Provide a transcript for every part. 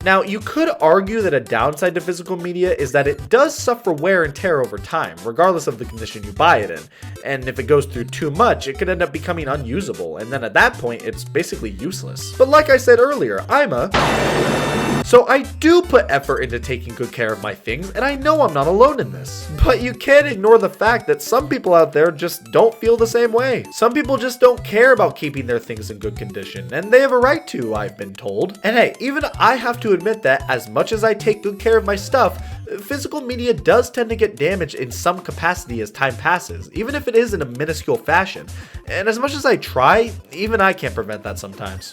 Now, you could argue that a downside to physical media is that it does suffer wear and tear over time, regardless of the condition you buy it in. And if it goes through too much, it could end up becoming unusable, and then at that point, it's basically useless. But like I said earlier, so I do put effort into taking good care of my things, and I know I'm not alone in this. But you can't ignore the fact that some people out there just don't feel the same way. Some people just don't care about keeping their things in good condition, and they have a right to, I've been told. And hey, even I have to admit that as much as I take good care of my stuff, physical media does tend to get damaged in some capacity as time passes, even if it is in a minuscule fashion. And as much as I try, even I can't prevent that sometimes.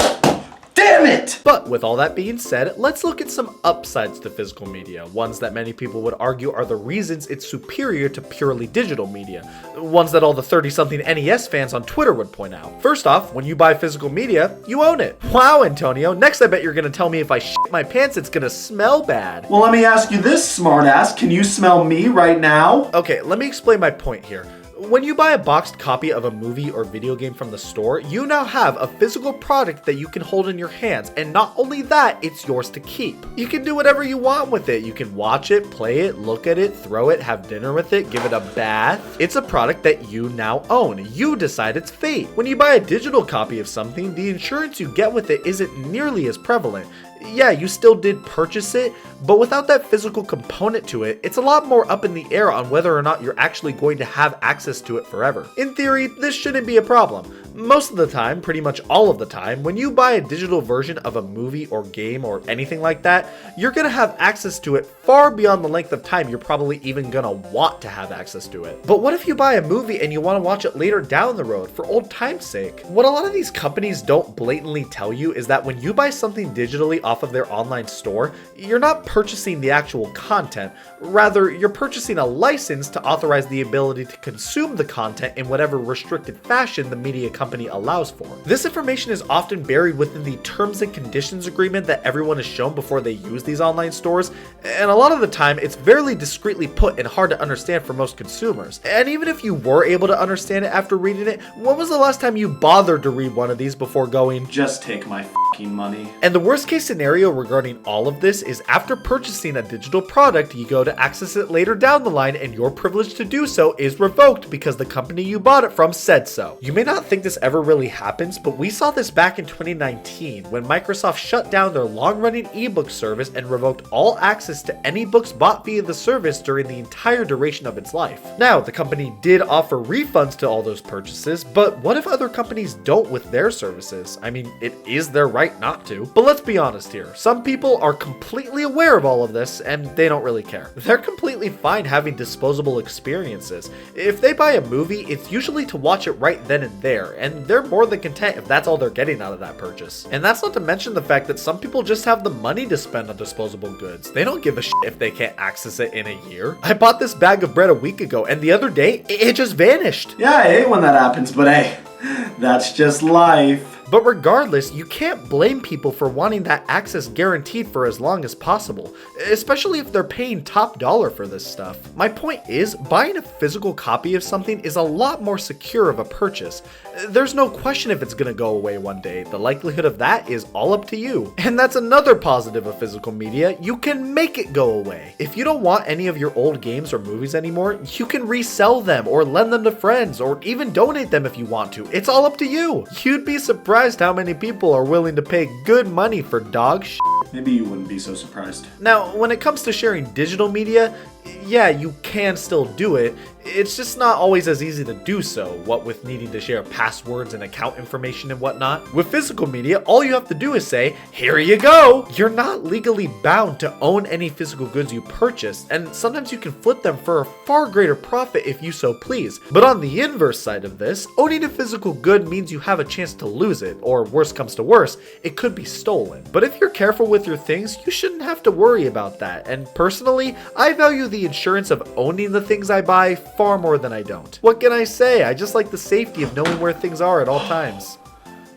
Damn it! But with all that being said, let's look at some upsides to physical media, ones that many people would argue are the reasons it's superior to purely digital media, ones that all the 30-something NES fans on Twitter would point out. First off, when you buy physical media, you own it. Wow, Antonio, next I bet you're gonna tell me if I shit my pants it's gonna smell bad. Well, let me ask you this, smartass. Can you smell me right now? Okay, let me explain my point here. When you buy a boxed copy of a movie or video game from the store, you now have a physical product that you can hold in your hands, and not only that, it's yours to keep. You can do whatever you want with it. You can watch it, play it, look at it, throw it, have dinner with it, give it a bath. It's a product that you now own. You decide its fate. When you buy a digital copy of something, the insurance you get with it isn't nearly as prevalent. Yeah, you still did purchase it, but without that physical component to it, it's a lot more up in the air on whether or not you're actually going to have access to it forever. In theory, this shouldn't be a problem. Most of the time, pretty much all of the time, when you buy a digital version of a movie or game or anything like that, you're gonna have access to it far beyond the length of time you're probably even gonna want to have access to it. But what if you buy a movie and you wanna watch it later down the road for old time's sake? What a lot of these companies don't blatantly tell you is that when you buy something digitally off of their online store, you're not purchasing the actual content. Rather, you're purchasing a license to authorize the ability to consume the content in whatever restricted fashion the media company allows for. This information is often buried within the terms and conditions agreement that everyone is shown before they use these online stores, and a lot of the time it's very discreetly put and hard to understand for most consumers. And even if you were able to understand it after reading it, when was the last time you bothered to read one of these before going, just take my f***ing money? And the worst case scenario regarding all of this is after purchasing a digital product, you go to access it later down the line and your privilege to do so is revoked because the company you bought it from said so. You may not think this ever really happens, but we saw this back in 2019 when Microsoft shut down their long-running ebook service and revoked all access to any books bought via the service during the entire duration of its life. Now, the company did offer refunds to all those purchases, but what if other companies don't with their services? I mean, it is their right not to. But let's be honest here. Some people are completely aware of all of this and they don't really care. They're completely fine having disposable experiences. If they buy a movie, it's usually to watch it right then and there, and they're more than content if that's all they're getting out of that purchase. And that's not to mention the fact that some people just have the money to spend on disposable goods. They don't give a shit if they can't access it in a year. I bought this bag of bread a week ago, and the other day, it just vanished. Yeah, I hate when that happens, but hey, that's just life. But regardless, you can't blame people for wanting that access guaranteed for as long as possible, especially if they're paying top dollar for this stuff. My point is, buying a physical copy of something is a lot more secure of a purchase. There's no question if it's gonna go away one day. The likelihood of that is all up to you. And that's another positive of physical media. You can make it go away. If you don't want any of your old games or movies anymore, you can resell them or lend them to friends or even donate them if you want to. It's all up to you. You'd be surprised how many people are willing to pay good money for dog shit. Maybe you wouldn't be so surprised. Now, when it comes to sharing digital media, yeah, you can still do it. It's just not always as easy to do so, what with needing to share passwords and account information and whatnot. With physical media, all you have to do is say, here you go! You're not legally bound to own any physical goods you purchase, and sometimes you can flip them for a far greater profit if you so please. But on the inverse side of this, owning a physical good means you have a chance to lose it, or worse comes to worse, it could be stolen. But if you're careful with your things, you shouldn't have to worry about that, and personally, I value the insurance of owning the things I buy far more than I don't. What can I say? I just like the safety of knowing where things are at all times.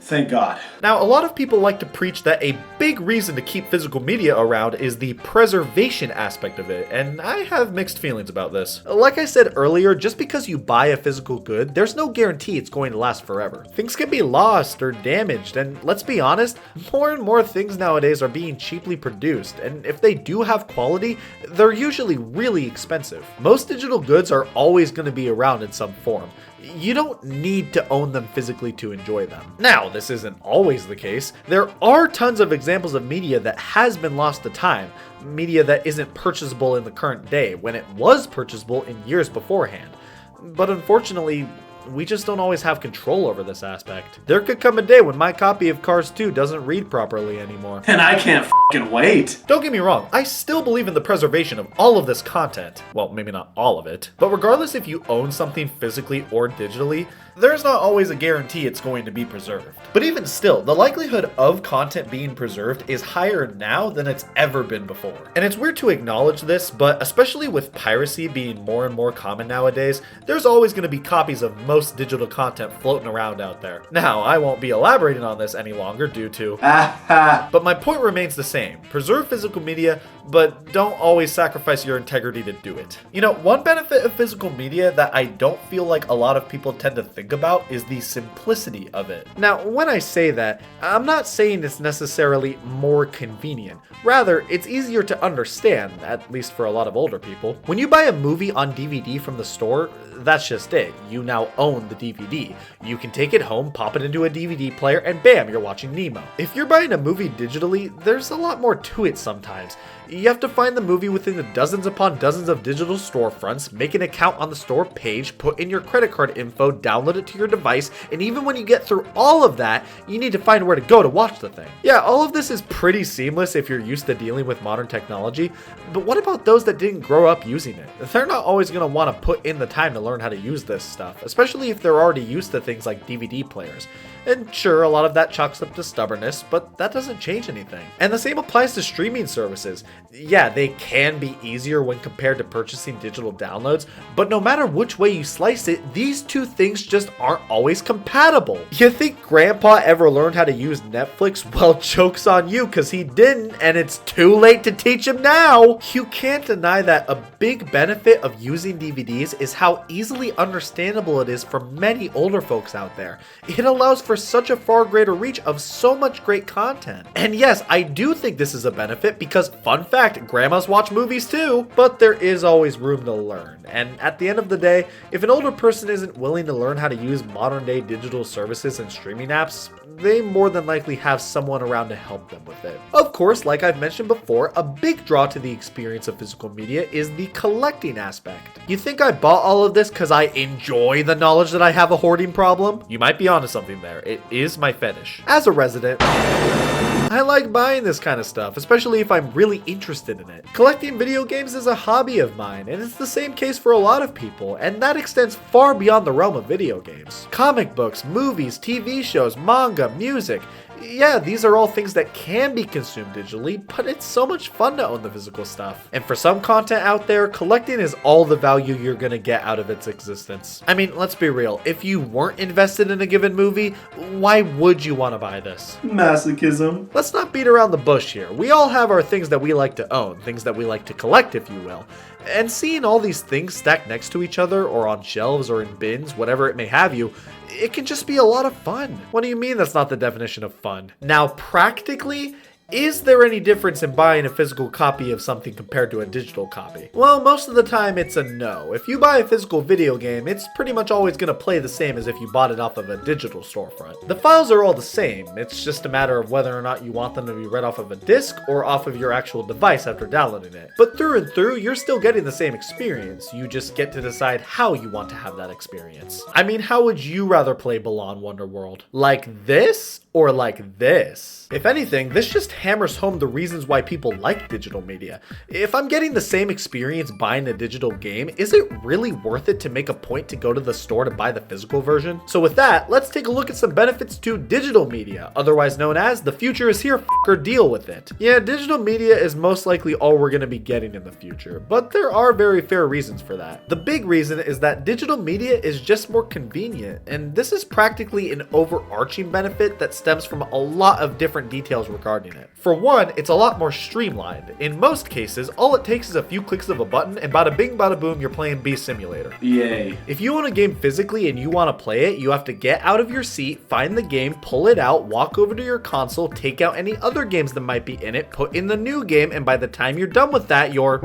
Thank God. Now, a lot of people like to preach that a big reason to keep physical media around is the preservation aspect of it, and I have mixed feelings about this. Like I said earlier, just because you buy a physical good, there's no guarantee it's going to last forever. Things can be lost or damaged, and let's be honest, more and more things nowadays are being cheaply produced, and if they do have quality, they're usually really expensive. Most digital goods are always going to be around in some form. You don't need to own them physically to enjoy them. Now, this isn't always the case. There are tons of examples of media that has been lost to time, media that isn't purchasable in the current day when it was purchasable in years beforehand. But unfortunately, we just don't always have control over this aspect. There could come a day when my copy of Cars 2 doesn't read properly anymore. And I can't f***ing wait. Don't get me wrong, I still believe in the preservation of all of this content. Well, maybe not all of it. But regardless if you own something physically or digitally, there's not always a guarantee it's going to be preserved. But even still, the likelihood of content being preserved is higher now than it's ever been before. And it's weird to acknowledge this, but especially with piracy being more and more common nowadays, there's always going to be copies of most digital content floating around out there. Now, I won't be elaborating on this any longer due to... But my point remains the same. Preserve physical media, but don't always sacrifice your integrity to do it. You know, one benefit of physical media that I don't feel like a lot of people tend to think about is the simplicity of it. Now, when I say that, I'm not saying it's necessarily more convenient. Rather, it's easier to understand, at least for a lot of older people. When you buy a movie on DVD from the store, that's just it. You now own the DVD. You can take it home, pop it into a DVD player, and bam, you're watching Nemo. If you're buying a movie digitally, there's a lot more to it sometimes. You have to find the movie within the dozens upon dozens of digital storefronts, make an account on the store page, put in your credit card info, download it to your device, and even when you get through all of that, you need to find where to go to watch the thing. Yeah, all of this is pretty seamless if you're used to dealing with modern technology, but what about those that didn't grow up using it? They're not always going to want to put in the time to learn how to use this stuff, especially if they're already used to things like DVD players. And sure, a lot of that chalks up to stubbornness, but that doesn't change anything. And the same applies to streaming services. Yeah, they can be easier when compared to purchasing digital downloads, but no matter which way you slice it, these two things just aren't always compatible. You think Grandpa ever learned how to use Netflix? Well, joke's on you, cause he didn't, and it's too late to teach him now. You can't deny that a big benefit of using DVDs is how easily understandable it is for many older folks out there. It allows for such a far greater reach of so much great content. And yes, I do think this is a benefit because, fun fact, grandmas watch movies too, but there is always room to learn. And at the end of the day, if an older person isn't willing to learn how to use modern day digital services and streaming apps, they more than likely have someone around to help them with it. Of course, like I've mentioned before, a big draw to the experience of physical media is the collecting aspect. You think I bought all of this because I enjoy the knowledge that I have a hoarding problem? You might be onto something there. It is my fetish. As a resident, I like buying this kind of stuff, especially if I'm really interested in it. Collecting video games is a hobby of mine, and it's the same case for a lot of people, and that extends far beyond the realm of video games. Comic books, movies, TV shows, manga, music. Yeah, these are all things that can be consumed digitally, but it's so much fun to own the physical stuff. And for some content out there, collecting is all the value you're gonna get out of its existence. I mean, let's be real, if you weren't invested in a given movie, why would you want to buy this? Masochism. Let's not beat around the bush here. We all have our things that we like to own, things that we like to collect, if you will. And seeing all these things stacked next to each other, or on shelves, or in bins, whatever it may have you, it can just be a lot of fun. What do you mean that's not the definition of fun? Now, practically, is there any difference in buying a physical copy of something compared to a digital copy? Well, most of the time it's a no. If you buy a physical video game, it's pretty much always going to play the same as if you bought it off of a digital storefront. The files are all the same, it's just a matter of whether or not you want them to be read off of a disc or off of your actual device after downloading it. But through and through, you're still getting the same experience, you just get to decide how you want to have that experience. I mean, how would you rather play Balan Wonderworld? Like this? Or like this? If anything, this just hammers home the reasons why people like digital media. If I'm getting the same experience buying a digital game, is it really worth it to make a point to go to the store to buy the physical version? So with that, let's take a look at some benefits to digital media, otherwise known as the future is here, f***er, deal with it. Yeah, digital media is most likely all we're going to be getting in the future, but there are very fair reasons for that. The big reason is that digital media is just more convenient, and this is practically an overarching benefit that stems from a lot of different details regarding it. For one, it's a lot more streamlined. In most cases, all it takes is a few clicks of a button and bada bing bada boom, you're playing Bee Simulator. Yay. If you own a game physically and you want to play it, you have to get out of your seat, find the game, pull it out, walk over to your console, take out any other games that might be in it, put in the new game, and by the time you're done with that, you're...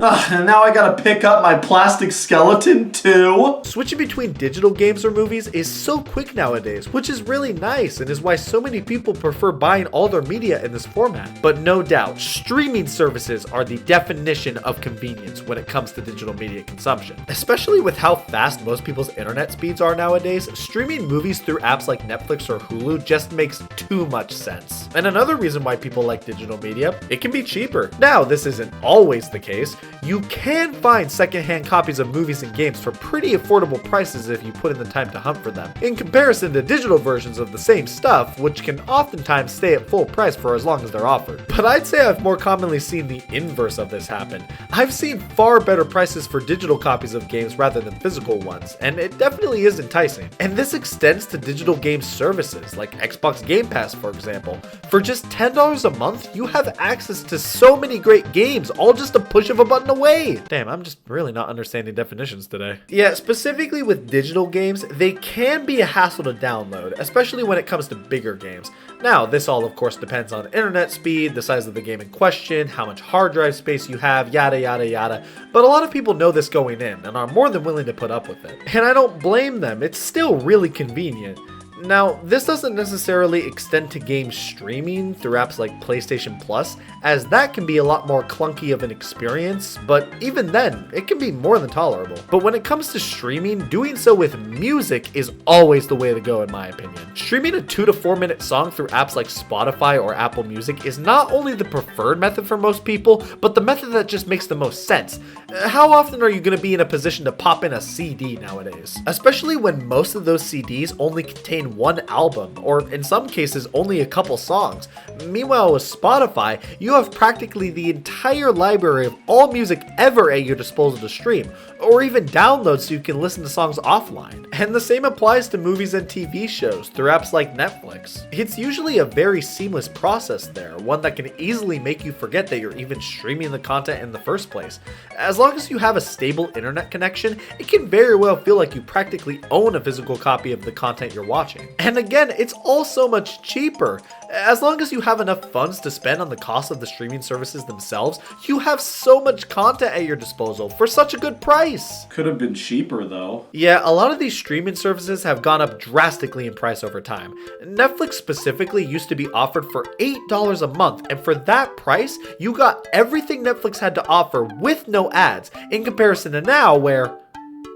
And now I gotta pick up my plastic skeleton too? Switching between digital games or movies is so quick nowadays, which is really nice and is why so many people prefer buying all their media in this format. But no doubt, streaming services are the definition of convenience when it comes to digital media consumption. Especially with how fast most people's internet speeds are nowadays, streaming movies through apps like Netflix or Hulu just makes too much sense. And another reason why people like digital media, it can be cheaper. Now, this isn't always the case. You can find secondhand copies of movies and games for pretty affordable prices if you put in the time to hunt for them, in comparison to digital versions of the same stuff, which can oftentimes stay at full price for as long as they're offered. But I'd say I've more commonly seen the inverse of this happen. I've seen far better prices for digital copies of games rather than physical ones, and it definitely is enticing. And this extends to digital game services, like Xbox Game Pass, for example. For just $10 a month, you have access to so many great games, all just a push of a button away. Damn, I'm just really not understanding definitions today. Yeah, specifically with digital games, they can be a hassle to download, especially when it comes to bigger games. Now, this all of course depends on internet speed, the size of the game in question, how much hard drive space you have, yada yada yada, but a lot of people know this going in and are more than willing to put up with it. And I don't blame them, it's still really convenient. Now, this doesn't necessarily extend to game streaming through apps like PlayStation Plus, as that can be a lot more clunky of an experience, but even then, it can be more than tolerable. But when it comes to streaming, doing so with music is always the way to go in my opinion. Streaming a 2 to 4 minute song through apps like Spotify or Apple Music is not only the preferred method for most people, but the method that just makes the most sense. How often are you going to be in a position to pop in a CD nowadays? Especially when most of those CDs only contain one album, or in some cases only a couple songs. Meanwhile with Spotify, you have practically the entire library of all music ever at your disposal to stream, or even download so you can listen to songs offline. And the same applies to movies and TV shows through apps like Netflix. It's usually a very seamless process there, one that can easily make you forget that you're even streaming the content in the first place. As long as you have a stable internet connection, it can very well feel like you practically own a physical copy of the content you're watching. And again, it's all so much cheaper. As long as you have enough funds to spend on the cost of the streaming services themselves, you have so much content at your disposal for such a good price. Could have been cheaper though. Yeah, a lot of these streaming services have gone up drastically in price over time. Netflix specifically used to be offered for $8 a month, and for that price, you got everything Netflix had to offer with no ads, in comparison to now where...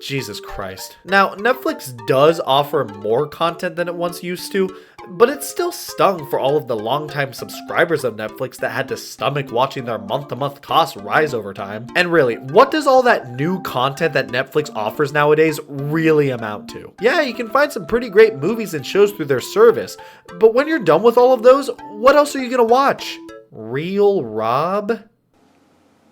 Jesus Christ. Now, Netflix does offer more content than it once used to, but it still stung for all of the longtime subscribers of Netflix that had to stomach watching their month-to-month costs rise over time. And really, what does all that new content that Netflix offers nowadays really amount to? Yeah, you can find some pretty great movies and shows through their service, but when you're done with all of those, what else are you gonna watch? Real Rob?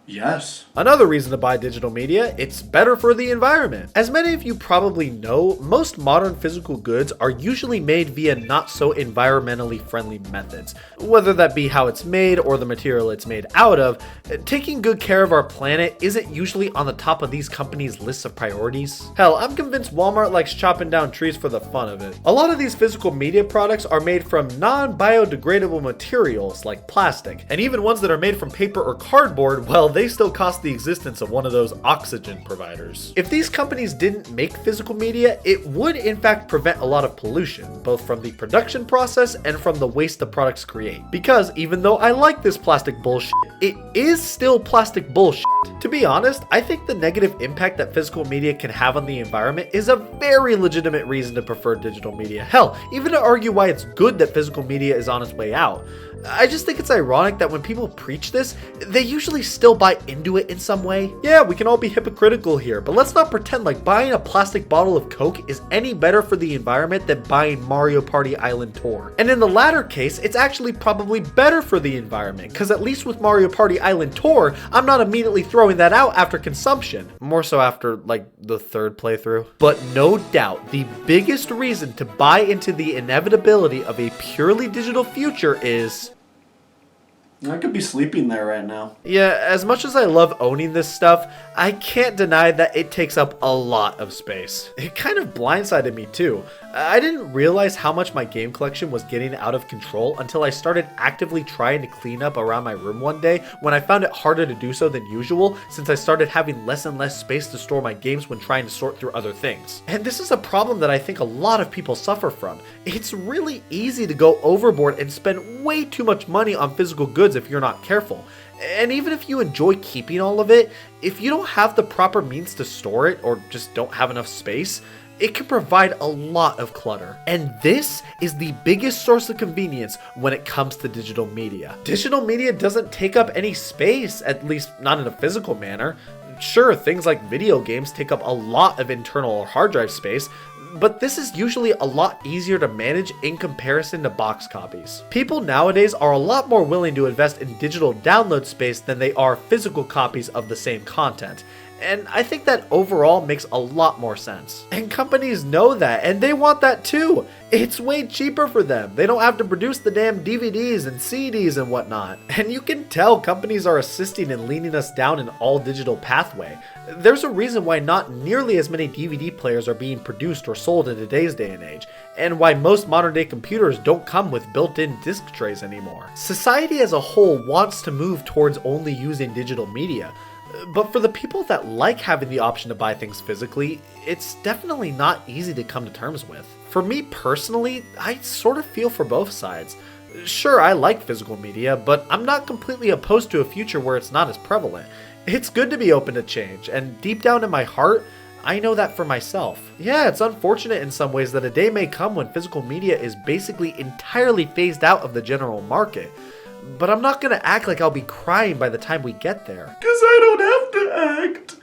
Yes. Another reason to buy digital media, it's better for the environment. As many of you probably know, most modern physical goods are usually made via not so environmentally friendly methods. Whether that be how it's made or the material it's made out of, taking good care of our planet isn't usually on the top of these companies' lists of priorities. Hell, I'm convinced Walmart likes chopping down trees for the fun of it. A lot of these physical media products are made from non-biodegradable materials like plastic, and even ones that are made from paper or cardboard, well, they still cost the existence of one of those oxygen providers. If these companies didn't make physical media, it would in fact prevent a lot of pollution, both from the production process and from the waste the products create. Because even though I like this plastic bullshit, it is still plastic bullshit. To be honest, I think the negative impact that physical media can have on the environment is a very legitimate reason to prefer digital media. Hell, even to argue why it's good that physical media is on its way out. I just think it's ironic that when people preach this, they usually still buy into it in some way. Yeah, we can all be hypocritical here, but let's not pretend like buying a plastic bottle of Coke is any better for the environment than buying Mario Party Island Tour. And in the latter case, it's actually probably better for the environment, because at least with Mario Party Island Tour, I'm not immediately throwing that out after consumption. More so after, like, the third playthrough. But no doubt, the biggest reason to buy into the inevitability of a purely digital future is... I could be sleeping there right now. Yeah, as much as I love owning this stuff, I can't deny that it takes up a lot of space. It kind of blindsided me too. I didn't realize how much my game collection was getting out of control until I started actively trying to clean up around my room one day, when I found it harder to do so than usual since I started having less and less space to store my games when trying to sort through other things. And this is a problem that I think a lot of people suffer from. It's really easy to go overboard and spend way too much money on physical goods if you're not careful. And even if you enjoy keeping all of it, if you don't have the proper means to store it or just don't have enough space, it can provide a lot of clutter. And this is the biggest source of convenience when it comes to digital media. Digital media doesn't take up any space, at least not in a physical manner. Sure, things like video games take up a lot of internal or hard drive space, but this is usually a lot easier to manage in comparison to box copies. People nowadays are a lot more willing to invest in digital download space than they are physical copies of the same content. And I think that overall makes a lot more sense. And companies know that, and they want that too. It's way cheaper for them. They don't have to produce the damn DVDs and CDs and whatnot. And you can tell companies are assisting in leading us down an all-digital pathway. There's a reason why not nearly as many DVD players are being produced or sold in today's day and age, and why most modern-day computers don't come with built-in disc trays anymore. Society as a whole wants to move towards only using digital media. But for the people that like having the option to buy things physically, it's definitely not easy to come to terms with. For me personally, I sort of feel for both sides. Sure, I like physical media, but I'm not completely opposed to a future where it's not as prevalent. It's good to be open to change, and deep down in my heart, I know that for myself. Yeah, it's unfortunate in some ways that a day may come when physical media is basically entirely phased out of the general market. But I'm not gonna act like I'll be crying by the time we get there. 'Cause I don't have to act.